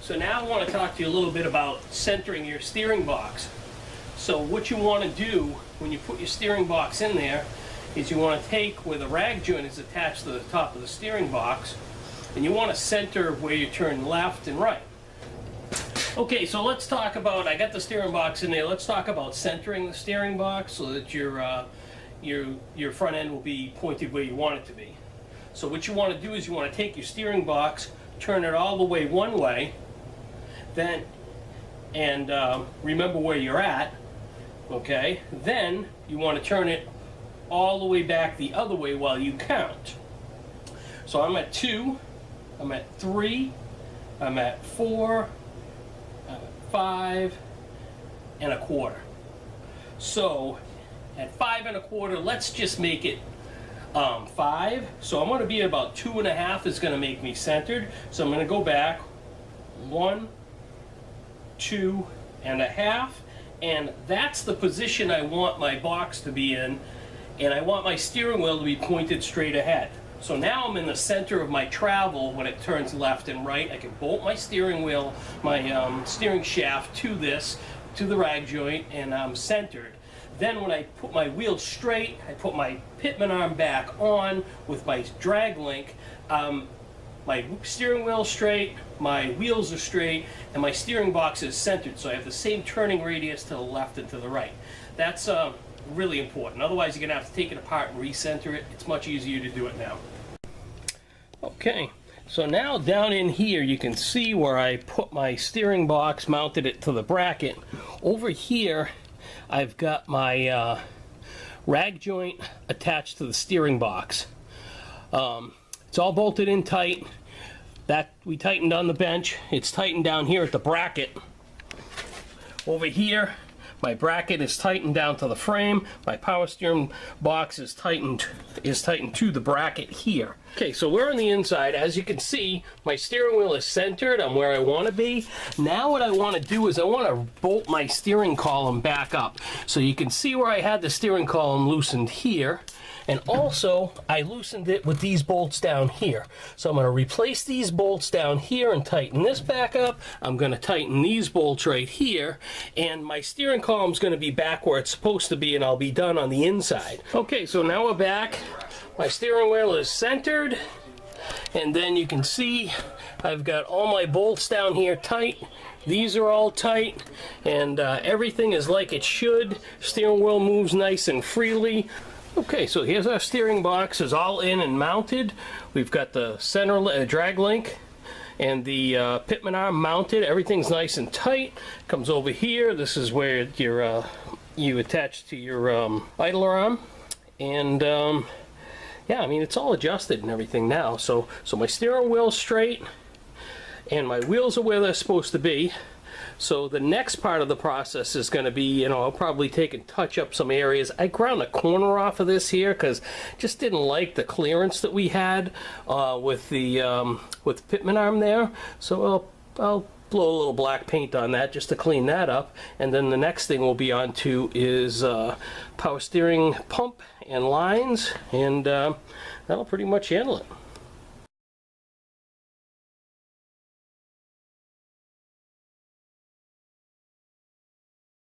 So now I want to talk to you a little bit about centering your steering box. So what you want to do when you put your steering box in there is you want to take where the rag joint is attached to the top of the steering box, and you want to center where you turn left and right. Okay, so let's talk about, I got the steering box in there, let's talk about centering the steering box so that your front end will be pointed where you want it to be. So what you want to do is you want to take your steering box, turn it all the way one way, then, and remember where you're at, okay? Then you want to turn it all the way back the other way while you count. So I'm at 2, I'm at 3, I'm at 4, I'm at 5 1/4. So at 5 1/4, let's just make it 5. So I'm going to be at about 2 1/2 is going to make me centered. So I'm going to go back 1, 2 1/2, and that's the position I want my box to be in, and I want my steering wheel to be pointed straight ahead. So now I'm in the center of my travel when it turns left and right. I can bolt my steering wheel, my steering shaft to the rag joint, and I'm centered. Then when I put my wheel straight, I put my pitman arm back on with my drag link. My steering wheel straight, my wheels are straight, and my steering box is centered. So I have the same turning radius to the left and to the right. That's really important. Otherwise, you're going to have to take it apart and recenter it. It's much easier to do it now. Okay, so now down in here, you can see where I put my steering box, mounted it to the bracket. Over here, I've got my rag joint attached to the steering box. It's all bolted in tight. That we tightened on the bench. It's tightened down here at the bracket. Over here, my bracket is tightened down to the frame. My power steering box is tightened to the bracket here. Okay, so we're on the inside. As you can see, my steering wheel is centered. I'm where I want to be. Now what I want to do is I want to bolt my steering column back up. So you can see where I had the steering column loosened here. And also, I loosened it with these bolts down here. So I'm going to replace these bolts down here and tighten this back up. I'm going to tighten these bolts right here. And my steering column is going to be back where it's supposed to be, and I'll be done on the inside. Okay, so now we're back. My steering wheel is centered. And then you can see I've got all my bolts down here tight. These are all tight. And everything is like it should. Steering wheel moves nice and freely. Okay, so here's our steering box. Is all in and mounted. We've got the center drag link and the pitman arm mounted. Everything's nice and tight. Comes over here. This is where you attach to your idler arm. And yeah, I mean, it's all adjusted and everything now. So my steering wheel's straight and my wheels are where they're supposed to be. So the next part of the process is going to be, I'll probably take and touch up some areas. I ground a corner off of this here because just didn't like the clearance that we had with the pitman arm there. So I'll blow a little black paint on that just to clean that up. And then the next thing we'll be on to is power steering pump and lines, and that'll pretty much handle it.